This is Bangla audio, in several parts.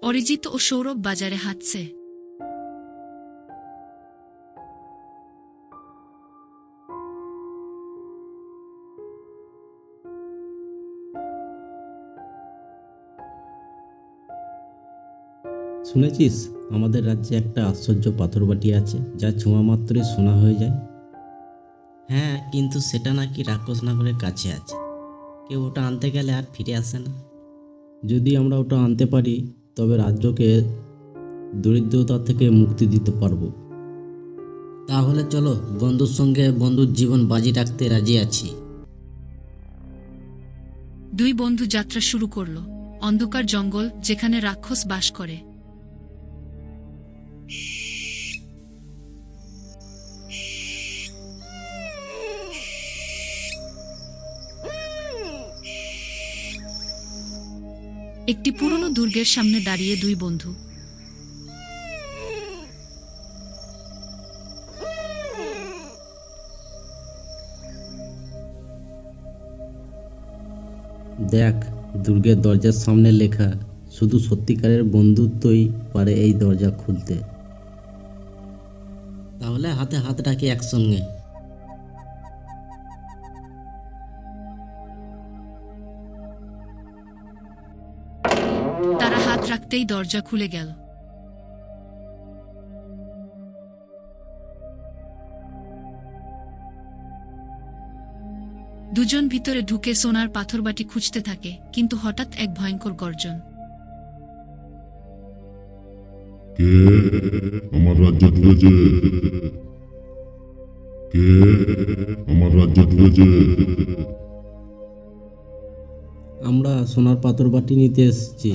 অরিজিৎ ও সৌরভ বাজারে হাঁটছে। শুনেছিস আমাদের রাজ্যে একটা আশ্চর্য পাথরবাটি আছে যা ছোঁয়া মাত্রই সোনা হয়ে যায়। হ্যাঁ, কিন্তু সেটা নাকি রাক্ষসনগরের কাছে আছে। কেউ ওটা আনতে গেলে আর ফিরে আসে না। যদি আমরা ওটা আনতে পারি তবে রাজ্যকে দরিদ্রতা থেকে মুক্তি দিতে পারবো। তাহলে চলো, বন্ধুর সঙ্গে বন্ধুর জীবন বাজি রাখতে রাজি আছি। দুই বন্ধু যাত্রা শুরু করল অন্ধকার জঙ্গল যেখানে রাক্ষস বাস করে। একটি পুরনো দুর্গের সামনে দাঁড়িয়ে দুই বন্ধু। দেখ, দুর্গের দরজার সামনে লেখা, শুধু সত্যিকারের বন্ধুত্বই পারে এই দরজা খুলতে। তাহলে হাতে হাত রাখি একসঙ্গে। তারা হাত রাখতেই দরজা খুলে গেল। দুজন ভিতরে ঢুকে সোনার পাথরবাটি খুঁজতে থাকে, কিন্তু হঠাৎ এক ভয়ঙ্কর গর্জন। কে আমার রাজ্য ঢুকেছে? কে আমার রাজ্য ঢুকেছে? আমরা সোনার পাথরবাটি নিতে এসেছি।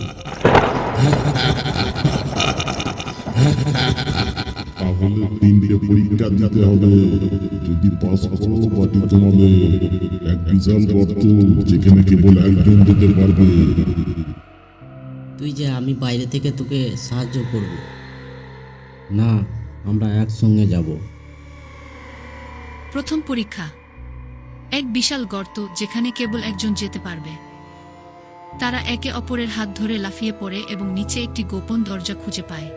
তাহলে তিনটে পরীক্ষা দিতে হবে। যদি পাস করো বাটি তোমাদের এক বিশাল গর্ত, যেখানে কেবল একজন যেতে পারবে। তুই যে, আমি বাইরে থেকে তোকে সাহায্য করব। না, আমরা একসঙ্গে যাব। প্রথম পরীক্ষা। এক বিশাল গর্ত যেখানে কেবল একজন যেতে পারবে। তারা একে অপরের হাত ধরে লাফিয়ে পড়ে এবং নিচে একটি গোপন দরজা খুঁজে পায়।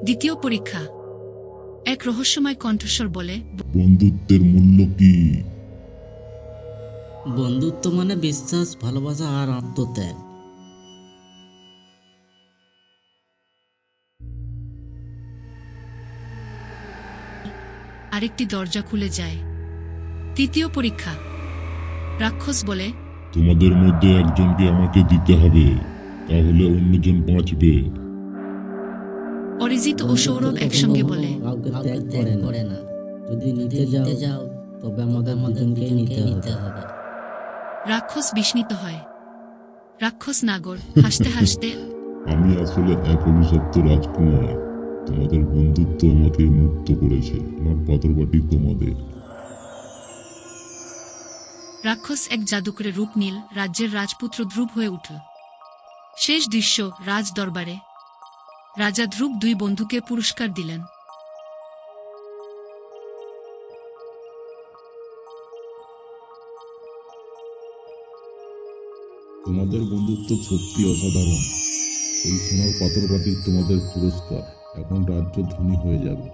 দ্বিতীয় পরীক্ষা। এক রহস্যময় কণ্ঠস্বর বলে, বন্ধুত্বের মূল্য কি? বন্ধুত্ব মানে বিশ্বাস, ভালোবাসা আর আত্মত্যাগ। আরেকটি দরজা খুলে যায়। তৃতীয় পরীক্ষা। রাক্ষস বলে, তোমাদের মধ্যে একজনকে আমাকে দিতে হবে, তাহলে অন্যজন বাঁচবে। অরিজিৎ ও সৌরভ একসঙ্গে বলে, কাউকে ত্যাগ করে না। যদি নিতে যাও তবে আমাদের দুজনকেই নিতে হবে। রাক্ষস বিস্মিত হয়। রাক্ষস নাগর হাসতে হাসতে, আমি আসলে এক অভিশপ্ত রাজকুমার। তোমাদের বন্ধুত্ব আমাকে মুক্ত করেছে। আমার পাথরবাটি তোমাদের। রাক্ষস এক জাদুকরে রূপ নিল, রাজ্যের রাজপুত্র ধ্রুব হয়ে উঠল। শেষ দৃশ্য, রাজ দরবারে। রাজা ধ্রুব দুই বন্ধুকে পুরস্কার দিলেন। তোমাদের বন্ধুত্ব সত্যি অসাধারণ। এই সোনার পাথরবাটি তোমাদের পুরস্কার। এখন রাজ্য ধনী হয়ে যাবে।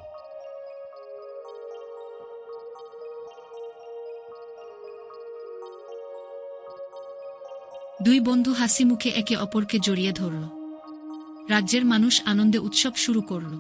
দুই বন্ধু হাসি মুখে একে অপরকে জড়িয়ে ধরল। রাজ্যের মানুষ আনন্দে উৎসব শুরু করল।